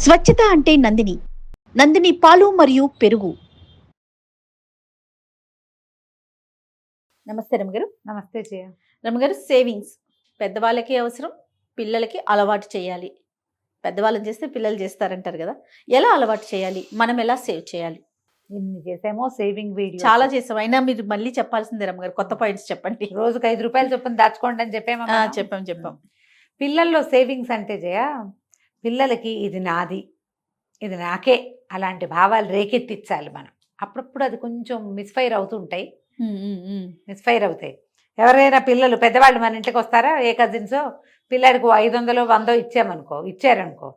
స్వచ్ఛత అంటే నందిని. నందిని పాలు మరియు పెరుగు. నమస్తే రమగారు. నమస్తే జయ. రమగారు, సేవింగ్స్ పెద్దవాళ్ళకి అవసరం, పిల్లలకి అలవాటు చేయాలి. పెద్దవాళ్ళని చేస్తే పిల్లలు చేస్తారంటారు కదా, ఎలా అలవాటు చేయాలి, మనం ఎలా సేవ్ చేయాలి? ఇన్ని చేసామో సేవింగ్ వీడియో చాలా చేసాం, అయినా మీరు మళ్ళీ చెప్పాల్సిందే రమగారు, కొత్త పాయింట్స్ చెప్పండి. రోజుకి ₹5 చొప్పున దాచుకోండి అని చెప్పాం. పిల్లల్లో సేవింగ్స్ అంటే జయ, పిల్లలకి ఇది నాది, ఇది నాకే అలాంటి భావాలు రేకెత్తించాలి మనం. అప్పుడప్పుడు అది కొంచెం మిస్ఫైర్ అవుతుంటాయి. ఎవరైనా పిల్లలు పెద్దవాళ్ళు మన ఇంటికి వస్తారా, ఏ కజిన్సో, పిల్లాడికి 500 100 ఇచ్చారనుకో,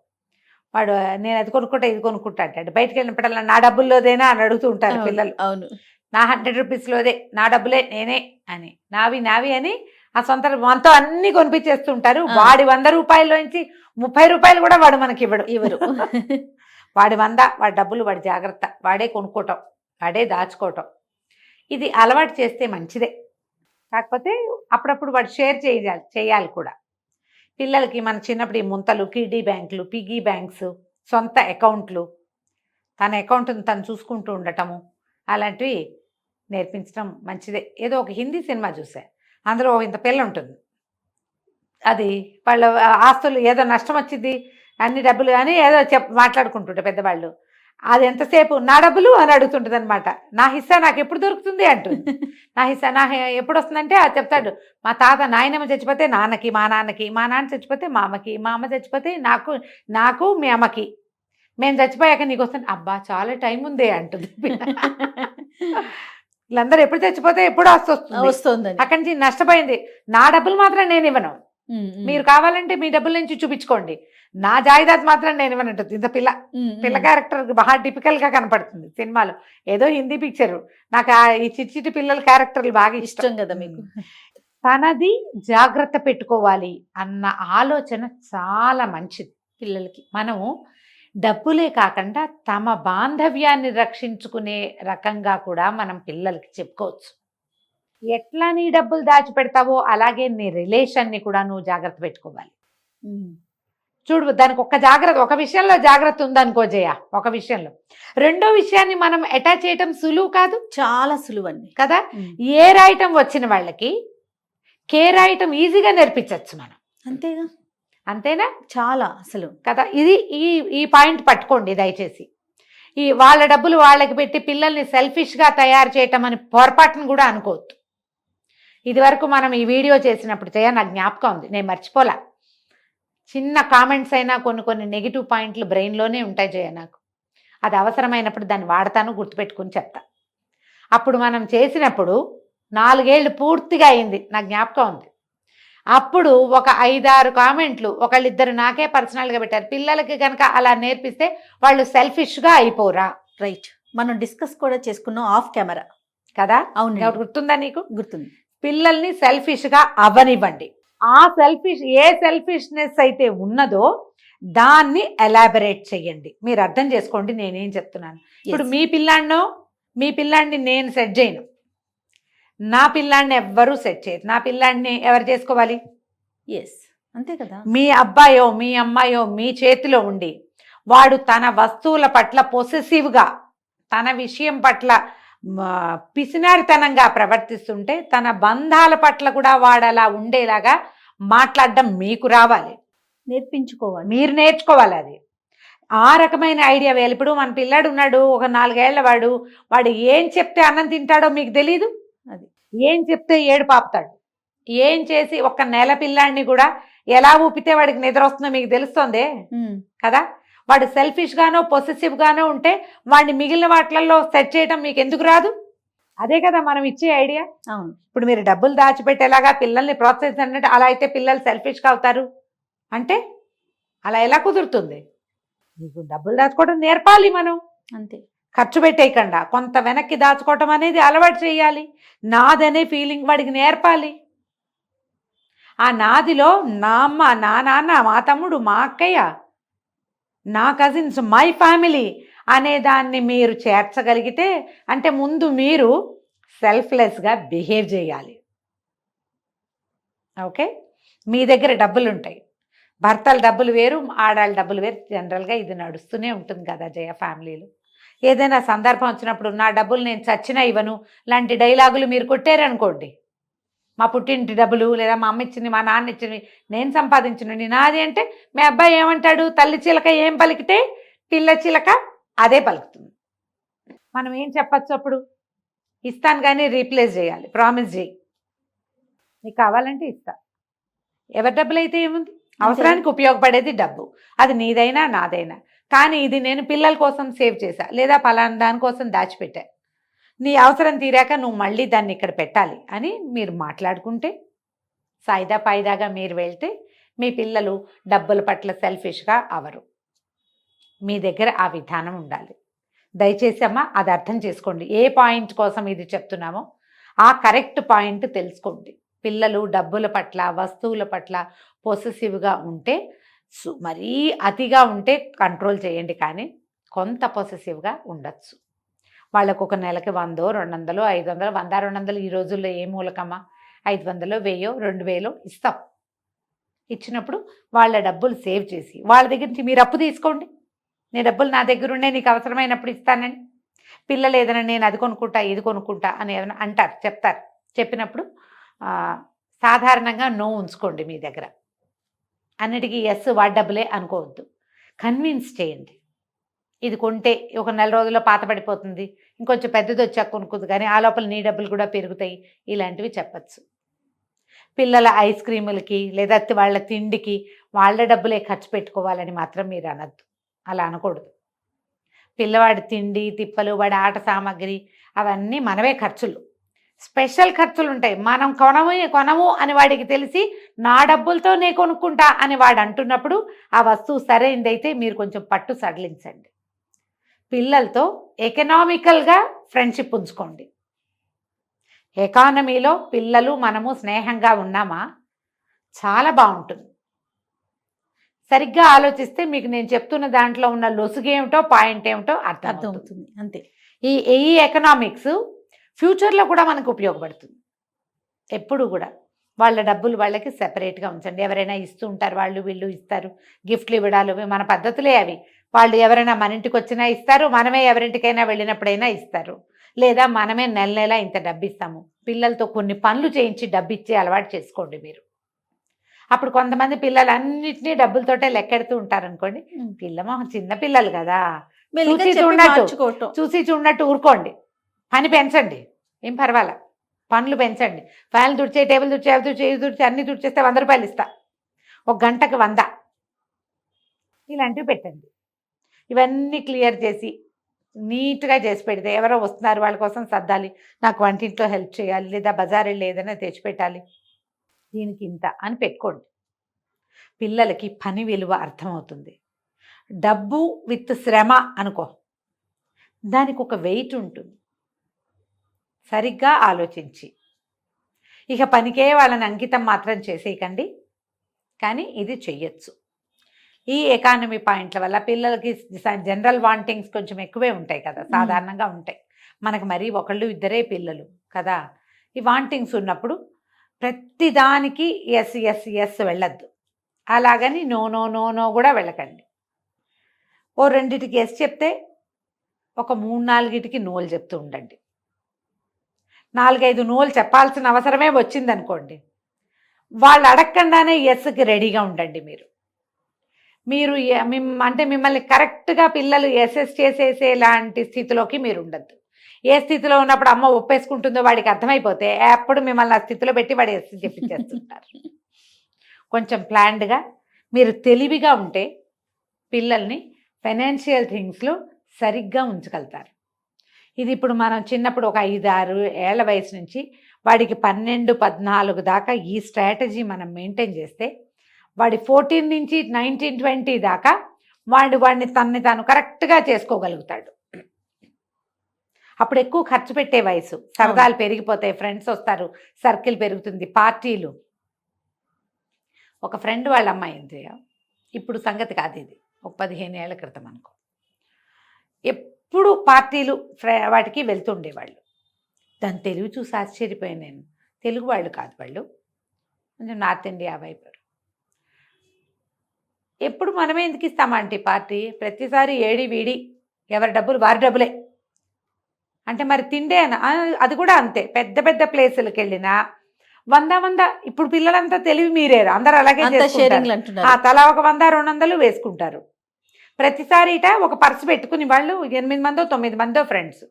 వాడు నేను అది కొనుక్కుంటా ఇది కొనుక్కుంటా అంటే బయటకు వెళ్ళినప్పుడల్లా నా డబ్బుల్లోదేనా అని అడుగుతూ ఉంటారు పిల్లలు. అవును, నా ₹100లోదే, నా డబ్బులే, నేనే అని, నావి అని ఆ సొంత మనతో అన్ని కొనిపించేస్తుంటారు. వాడి ₹100లోంచి ₹30 కూడా వాడు మనకి ఇవ్వరు. వాడి 100, వాడి డబ్బులు, వాడి జాగ్రత్త, వాడే కొనుక్కోవటం, వాడే దాచుకోవటం. ఇది అలవాటు చేస్తే మంచిదే. కాకపోతే అప్పుడప్పుడు వాడు షేర్ చేయాలి కూడా. పిల్లలకి మన చిన్నప్పుడు ఈ ముంతలు, కిడ్డీ బ్యాంకులు, పిగ్గీ బ్యాంక్స్, సొంత అకౌంట్లు, తన అకౌంట్ని తను చూసుకుంటూ ఉండటము, అలాంటివి నేర్పించడం మంచిదే. ఏదో ఒక హిందీ సినిమా చూసా, అందులో ఇంత పిల్ల ఉంటుంది, అది వాళ్ళ ఆస్తులు ఏదో నష్టం వచ్చింది, అన్ని డబ్బులు అని ఏదో మాట్లాడుకుంటుంటే పెద్దవాళ్ళు, అది ఎంతసేపు నా డబ్బులు అని అడుగుతుంటుంది అనమాట. నా హిస్సా నాకు ఎప్పుడు దొరుకుతుంది అంటుంది. నా హిస్సా ఎప్పుడు వస్తుందంటే అది చెప్తాడు, మా తాత నాయనమ్మ చచ్చిపోతే నాన్నకి, మా నాన్నకి, మా నాన్న చచ్చిపోతే మా అమ్మకి, మా అమ్మ చచ్చిపోతే నాకు మీ అమ్మకి, మేము చచ్చిపోయాక నీకు వస్తుంది. అబ్బా చాలా టైం ఉంది అంటుంది. వీళ్ళందరూ ఎప్పుడు చచ్చిపోతే ఎప్పుడు వస్తుంది, అక్కడి నుంచి నష్టపోయింది. నా డబ్బులు మాత్రం నేను ఇవ్వను, మీరు కావాలంటే మీ డబ్బుల నుంచి చూపించుకోండి, నా జాయిదాద్ మాత్రం నేను ఇవ్వనంటుంది. ఇంత పిల్ల క్యారెక్టర్ బాగా టిపికల్గా కనపడుతుంది సినిమాలో. ఏదో హిందీ పిక్చరు, నాకు ఈ చిట్టి పిల్లల క్యారెక్టర్లు బాగా ఇష్టం కదా మీకు. తనది జాగ్రత్త పెట్టుకోవాలి అన్న ఆలోచన చాలా మంచిది పిల్లలకి. మనము డబ్బులే కాకుండా తమ బాంధవ్యాన్ని రక్షించుకునే రకంగా కూడా మనం పిల్లలకి చెప్పుకోవచ్చు. ఎట్లా నీ డబ్బులు దాచిపెడతావో అలాగే నీ రిలేషన్ని కూడా నువ్వు జాగ్రత్త పెట్టుకోవాలి. చూడు, దానికి ఒక విషయంలో జాగ్రత్త ఉందనుకో జయ, ఒక విషయంలో, రెండో విషయాన్ని మనం అటాచ్ చేయటం సులువు కాదు, చాలా సులువు అండి కదా. ఏ రాయటం వచ్చిన వాళ్ళకి కే రాయటం ఈజీగా నేర్పించవచ్చు మనం, అంతేనా? చాలా అసలు కదా. ఇది ఈ పాయింట్ పట్టుకోండి దయచేసి. వాళ్ళ డబ్బులు వాళ్ళకి పెట్టి పిల్లల్ని సెల్ఫిష్గా తయారు చేయటం అని పొరపాటును కూడా అనుకోవద్దు. ఇది వరకు మనం ఈ వీడియో చేసినప్పుడు జయ నాకు జ్ఞాపకం ఉంది, నేను మర్చిపోలా. చిన్న కామెంట్స్ అయినా కొన్ని నెగిటివ్ పాయింట్లు బ్రెయిన్లోనే ఉంటాయి జయ నాకు. అది అవసరమైనప్పుడు దాన్ని వాడతాను, గుర్తుపెట్టుకుని చెప్తా. అప్పుడు మనం చేసినప్పుడు 4 ఏళ్ళు పూర్తిగా అయింది, నాకు జ్ఞాపకం ఉంది. అప్పుడు ఒక 5-6 కామెంట్లు ఒకళ్ళిద్దరు నాకే పర్సనల్గా పెట్టారు. పిల్లలకి కనుక అలా నేర్పిస్తే వాళ్ళు సెల్ఫిష్గా అయిపోరా? రైట్, మనం డిస్కస్ కూడా చేసుకున్నాం ఆఫ్ కెమెరా కదా. అవును, గుర్తుందా నీకు? గుర్తుంది. పిల్లల్ని సెల్ఫిష్గా అవ్వనివ్వండి. ఆ ఏ సెల్ఫిష్నెస్ అయితే ఉన్నదో దాన్ని ఎలాబరేట్ చెయ్యండి. మీరు అర్థం చేసుకోండి నేనేం చెప్తున్నాను. ఇప్పుడు మీ పిల్లాడిని నేను సెట్ చేయను, నా పిల్లాడిని ఎవ్వరూ సెట్ చేయరు. నా పిల్లాడిని ఎవరు చేసుకోవాలి? అంతే కదా. మీ అబ్బాయో మీ అమ్మాయో మీ చేతిలో ఉండి వాడు తన వస్తువుల పట్ల పొసెసివ్గా, తన విషయం పట్ల పిసినారితనంగా ప్రవర్తిస్తుంటే తన బంధాల పట్ల కూడా వాడు అలా ఉండేలాగా మాట్లాడడం మీకు రావాలి, నేర్పించుకోవాలి, మీరు నేర్చుకోవాలి. అది ఆ రకమైన ఐడియా వేయాలి. ఇప్పుడు మన పిల్లాడు ఉన్నాడు, ఒక 4 ఏళ్ల వాడు ఏం చెప్తే అన్నం తింటాడో మీకు తెలీదు, అది ఏం చెప్తే ఏడు పాపుతాడు, ఏం చేసి ఒక నెల పిల్లాడిని కూడా ఎలా ఊపితే వాడికి నిద్ర వస్తుందో మీకు తెలుస్తోందే కదా. వాడు సెల్ఫిష్గానో పొసెసివ్గానో ఉంటే వాడిని మిగిలిన వాటిల్లో సెట్ చేయడం మీకు ఎందుకు రాదు? అదే కదా మనం ఇచ్చే ఐడియా. అవును, ఇప్పుడు మీరు డబ్బులు దాచిపెట్టేలాగా పిల్లల్ని ప్రోత్సహించండి, అలా అయితే పిల్లలు సెల్ఫిష్గా అవుతారు అంటే అలా ఎలా కుదురుతుంది? మీకు డబ్బులు దాచుకోవడం నేర్పాలి మనం, అంతే. ఖర్చు పెట్టేయకుండా కొంత వెనక్కి దాచుకోవటం అనేది అలవాటు చేయాలి. నాదనే ఫీలింగ్ వాడికి నేర్పాలి. ఆ నాదిలో నా అమ్మ, నా నాన్న, మా తమ్ముడు, మా అక్కయ్య, నా కజిన్స్, మై ఫ్యామిలీ అనే దాన్ని మీరు చేర్చగలిగితే, అంటే ముందు మీరు సెల్ఫ్లెస్గా బిహేవ్ చేయాలి. ఓకే, మీ దగ్గర డబ్బులు ఉంటాయి, భర్తల డబ్బులు వేరు, ఆడాళ్ళ డబ్బులు వేరు. జనరల్గా ఇది నడుస్తూనే ఉంటుంది కదా జయ ఫ్యామిలీలో. ఏదైనా సందర్భం వచ్చినప్పుడు నా డబ్బులు నేను చచ్చినా ఇవ్వను లాంటి డైలాగులు మీరు కొట్టారనుకోండి, మా పుట్టింటి డబ్బులు లేదా మా అమ్మ ఇచ్చింది, మా నాన్న ఇచ్చింది, నేను సంపాదించినవి నాది అంటే మీ అబ్బాయి ఏమంటాడు? తల్లి చిలక ఏం పలికితే పిల్ల చిలక అదే పలుకుతుంది. మనం ఏం చెప్పచ్చు అప్పుడు? ఇస్తాను కానీ రీప్లేస్ చేయాలి, ప్రామిస్ చేయి, నీకు కావాలంటే ఇస్తా. ఎవరి డబ్బులు అయితే ఏముంది, అవసరానికి ఉపయోగపడేది డబ్బు, అది నీదైనా నాదైనా. కానీ ఇది నేను పిల్లల కోసం సేవ్ చేశా లేదా పలానా దానికోసం దాచిపెట్టా, నీ అవసరం తీరాక నువ్వు మళ్ళీ దాన్ని ఇక్కడ పెట్టాలి అని మీరు మాట్లాడుకుంటే, సాయిదా పాయిదాగా మీరు వెళ్తే మీ పిల్లలు డబ్బుల పట్ల సెల్ఫిష్గా అవరు. మీ దగ్గర ఆ విధానం ఉండాలి. దయచేసి అమ్మ అది అర్థం చేసుకోండి. ఏ పాయింట్ కోసం ఇది చెప్తున్నామో ఆ కరెక్ట్ పాయింట్ తెలుసుకోండి. పిల్లలు డబ్బుల పట్ల వస్తువుల పట్ల పొసెసివ్గా ఉంటే, మరీ అతిగా ఉంటే కంట్రోల్ చేయండి, కానీ కొంత పొసెసివ్గా ఉండొచ్చు. వాళ్ళకు ఒక నెలకి 100, 200, 500, 100, 200 ఈ రోజుల్లో ఏ మూలకమ్మా, 500, 1000, 2000 ఇస్తాం. ఇచ్చినప్పుడు వాళ్ళ డబ్బులు సేవ్ చేసి వాళ్ళ దగ్గర నుంచి మీరు అప్పు తీసుకోండి. నీ డబ్బులు నా దగ్గర ఉండే నీకు అవసరమైనప్పుడు ఇస్తానని. పిల్లలు ఏదైనా నేను అది కొనుక్కుంటా ఇది కొనుక్కుంటా అని ఏమైనా అంటారు, చెప్తారు. చెప్పినప్పుడు సాధారణంగా నో ఉంచుకోండి మీ దగ్గర. అన్నిటికీ ఎస్ వాడి డబ్బులే అనుకోవద్దు. కన్విన్స్ చేయండి. ఇది కొంటే ఒక నెల రోజుల్లో పాత పడిపోతుంది, ఇంకొంచెం పెద్దది వచ్చాక కొనుక్కుంది, కానీ ఆ లోపల నీ డబ్బులు కూడా పెరుగుతాయి, ఇలాంటివి చెప్పచ్చు. పిల్లల ఐస్ క్రీములకి లేదా వాళ్ళ తిండికి వాళ్ళ డబ్బులే ఖర్చు పెట్టుకోవాలని మాత్రం మీరు అనద్దు, అలా అనకూడదు. పిల్లవాడి తిండి తిప్పలు, వాడి ఆట సామాగ్రి అవన్నీ మనమే ఖర్చులు. స్పెషల్ ఖర్చులు ఉంటాయి. మనం కొనము అని వాడికి తెలిసి నా డబ్బులతో నే కొనుక్కుంటా అని వాడు అంటున్నప్పుడు ఆ వస్తువు సరైనదైతే మీరు కొంచెం పట్టు సడలించండి. పిల్లలతో ఎకనామికల్గా ఫ్రెండ్షిప్ ఉంచుకోండి. ఎకానమీలో పిల్లలు మనము స్నేహంగా ఉన్నామా చాలా బాగుంటుంది. సరిగ్గా ఆలోచిస్తే మీకు నేను చెప్తున్న దాంట్లో ఉన్న లొసుగేమిటో పాయింట్ ఏమిటో అర్థమవుతుంది. అంతే. ఈ ఎకనామిక్స్ ఫ్యూచర్లో కూడా మనకు ఉపయోగపడుతుంది. ఎప్పుడు కూడా వాళ్ళ డబ్బులు వాళ్ళకి సెపరేట్గా ఉంచండి. ఎవరైనా ఇస్తూ ఉంటారు, వాళ్ళు వీళ్ళు ఇస్తారు, గిఫ్ట్లు ఇవ్వడాలు మన పద్ధతులే అవి. వాళ్ళు ఎవరైనా మన ఇంటికి వచ్చినా ఇస్తారు, మనమే ఎవరింటికైనా వెళ్ళినప్పుడైనా ఇస్తారు, లేదా మనమే నెల నెల ఇంత డబ్బు ఇస్తాము. పిల్లలతో కొన్ని పనులు చేయించి డబ్బు ఇచ్చే అలవాటు చేసుకోండి మీరు. అప్పుడు కొంతమంది పిల్లలు అన్నిటినీ డబ్బులతోటే లెక్కెడుతూ ఉంటారనుకోండి, పిల్లమోహం చిన్న పిల్లలు కదా, చూసి చూడనట్టు ఊరుకోండి. పని పెంచండి, ఏం పర్వాలా, పనులు పెంచండి. ఫ్యాన్లు తుడిచే, టేబుల్ తుడిచే, అవి తుడిచే, ఇది తుడిచే, అన్నీ తుడిచేస్తే 100 రూపాయలు ఇస్తా, ఒక గంటకు 100, ఇలాంటివి పెట్టండి. ఇవన్నీ క్లియర్ చేసి నీట్గా చేసి పెడితే, ఎవరో వస్తున్నారు వాళ్ళ కోసం సర్దాలి, నాకు వంటింట్లో హెల్ప్ చేయాలి, లేదా బజార్ వెళ్ళి ఏదైనా తెచ్చిపెట్టాలి, దీనికి ఇంత అని పెట్టుకోండి. పిల్లలకి పని విలువ అర్థమవుతుంది. డబ్బు విత్ శ్రమ అనుకో, దానికి ఒక వెయిట్ ఉంటుంది. సరిగ్గా ఆలోచించి, ఇక పనికే వాళ్ళని అంకితం మాత్రం చేసేయకండి, కానీ ఇది చెయ్యొచ్చు. ఈ ఎకానమీ పాయింట్ల వల్ల పిల్లలకి జనరల్ వాంటింగ్స్ కొంచెం ఎక్కువే ఉంటాయి కదా, సాధారణంగా ఉంటాయి. మనకు మరీ ఒకళ్ళు ఇద్దరే పిల్లలు కదా, ఈ వాంటింగ్స్ ఉన్నప్పుడు ప్రతిదానికి ఎస్ ఎస్ ఎస్ వెళ్ళద్దు. అలాగని నో నో నో నో కూడా వెళ్ళకండి. ఓ రెండిటికి ఎస్ చెప్తే ఒక 3-4టికి నోలు చెప్తూ ఉండండి. 4-5 నోలు చెప్పాల్సిన అవసరమే వచ్చిందనుకోండి, వాళ్ళు అడగకుండానే ఎస్కి రెడీగా ఉండండి. మీరు అంటే మిమ్మల్ని కరెక్ట్గా పిల్లలు ఎస్ఎస్ చేసేసేలాంటి స్థితిలోకి మీరు ఉండద్దు. ఏ స్థితిలో ఉన్నప్పుడు అమ్మ ఒప్పేసుకుంటుందో వాడికి అర్థమైపోతే అప్పుడు మిమ్మల్ని ఆ స్థితిలో పెట్టి వాడు ఎస్ చెప్పించేస్తుంటారు. కొంచెం ప్లాన్డ్గా మీరు తెలివిగా ఉంటే పిల్లల్ని ఫైనాన్షియల్ థింగ్స్లో సరిగ్గా ఉంచగలుగుతారు. ఇది ఇప్పుడు మనం చిన్నప్పుడు ఒక 5-6 ఏళ్ల వయసు నుంచి వాడికి 12-14 దాకా ఈ స్ట్రాటజీ మనం మెయింటైన్ చేస్తే, వాడి 14 నుంచి 19-20 దాకా వాడిని తనని తాను కరెక్ట్గా చేసుకోగలుగుతాడు. అప్పుడు ఎక్కువ ఖర్చు పెట్టే వయసు, సరదాలు పెరిగిపోతాయి, ఫ్రెండ్స్ వస్తారు, సర్కిల్ పెరుగుతుంది, పార్టీలు. ఒక ఫ్రెండ్ వాళ్ళ అమ్మాయి ఉంది, ఇప్పుడు సంగతి కాదు ఇది, ఒక 15 ఏళ్ల క్రితం అనుకో, ఎప్పుడు పార్టీలు వాటికి వెళ్తుండేవాళ్ళు. దాని తెలివి చూసి ఆశ్చర్యపోయాను నేను. తెలుగు వాళ్ళు కాదు, వాళ్ళు కొంచెం నార్త్ ఇండియా వైపు. ఎప్పుడు మనమే ఎందుకు ఇస్తామంటే పార్టీ ప్రతిసారి ఏడి వీడి ఎవరి డబ్బులు వారి డబ్బులే అంటే మరి తిండే అది కూడా అంతే. పెద్ద పెద్ద ప్లేసులకు వెళ్ళినా 100 ఇప్పుడు పిల్లలంతా తెలివి మీరేరు, అందరు అలాగే తలా ఒక 100-200 వేసుకుంటారు. ప్రతిసారి ఇట ఒక పర్సు పెట్టుకుని వాళ్ళు 8 మందో 9 మందో ఫ్రెండ్స్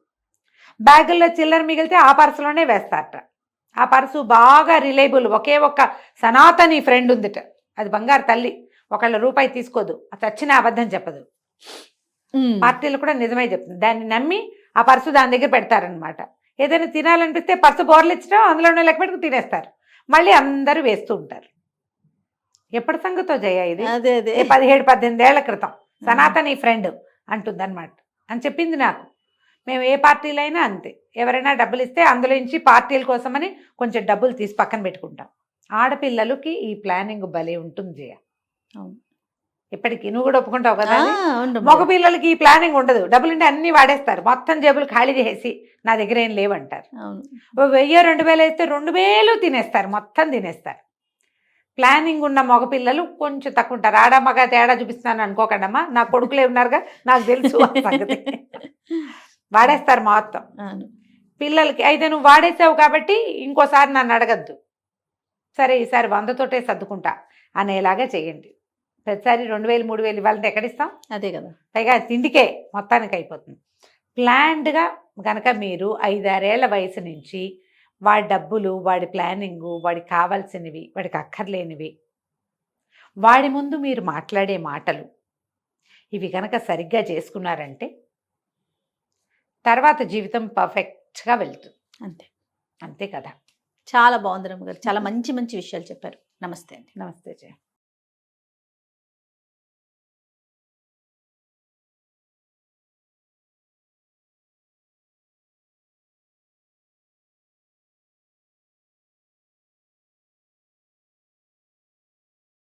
బ్యాగుల్లో చిల్లర మిగిలితే ఆ పర్సులోనే వేస్తారట. ఆ పర్సు బాగా రిలయబుల్, ఒకే ఒక్క సనాతని ఫ్రెండ్ ఉందిట, అది బంగారు తల్లి, ఒకళ్ళ రూపాయి తీసుకోదు, చచ్చిన అబద్ధం చెప్పదు. పార్టీలు కూడా నిజమే చెప్తుంది. దాన్ని నమ్మి ఆ పర్సు దాని దగ్గర పెడతారనమాట. ఏదైనా తినాలనిపిస్తే పర్సు బోర్లు ఇచ్చడం అందులోనే లెక్క పెట్టుకుని తినేస్తారు. మళ్ళీ అందరూ వేస్తూ ఉంటారు. ఎప్పటి సంగతో జయ ఇది? 17-18 ఏళ్ల క్రితం సనాతని ఫ్రెండ్ అంటుందన్నమాట అని చెప్పింది నాకు. మేము ఏ పార్టీలు అయినా అంతే, ఎవరైనా డబ్బులు ఇస్తే అందులో నుంచి పార్టీల కోసమని కొంచెం డబ్బులు తీసి పక్కన పెట్టుకుంటాం. ఆడపిల్లలకి ఈ ప్లానింగ్ భలే ఉంటుంది జయ. ఇప్పటికీ నువ్వు కూడా ఒప్పుకుంటావు కదా. మగ పిల్లలకి ఈ ప్లానింగ్ ఉండదు. డబ్బులు ఉంటే అన్ని వాడేస్తారు, మొత్తం జేబులు ఖాళీ చేసి నా దగ్గర ఏం లేవంటారు. 1000-2000 వేస్తే 2000 తినేస్తారు, మొత్తం తినేస్తారు. ప్లానింగ్ ఉన్న మగపిల్లలు కొంచెం తక్కువ ఉంటారు. ఆడ మగ తేడా చూపిస్తున్నాను అనుకోకండమ్మా, నా కొడుకులే ఉన్నారుగా, నాకు తెలుసు సంగతి. వాడేస్తారు మొత్తం. పిల్లలకి అయితే నువ్వు వాడేసావు కాబట్టి ఇంకోసారి నన్ను అడగద్దు, సరే ఈసారి 100తోటే సర్దుకుంటా అనేలాగా చేయండి. ప్రతిసారి 2000-3000 ఇవ్వాలంటే ఎక్కడిస్తాం? అదే కదా. పైగా తిండికే మొత్తానికి అయిపోతుంది. ప్లాన్డ్గా కనుక మీరు 5-6 ఏళ్ల వయసు నుంచి వాడి డబ్బులు, వాడి ప్లానింగు, వాడికి కావాల్సినవి, వాడికి అక్కర్లేనివి, వాడి ముందు మీరు మాట్లాడే మాటలు, ఇవి కనుక సరిగ్గా చేసుకున్నారంటే తర్వాత జీవితం పర్ఫెక్ట్గా వెళ్తుంది. అంతే అంతే కదా. చాలా బాగుంది రమ్మ గారు, చాలా మంచి మంచి విషయాలు చెప్పారు. నమస్తే అండి. నమస్తే జయ.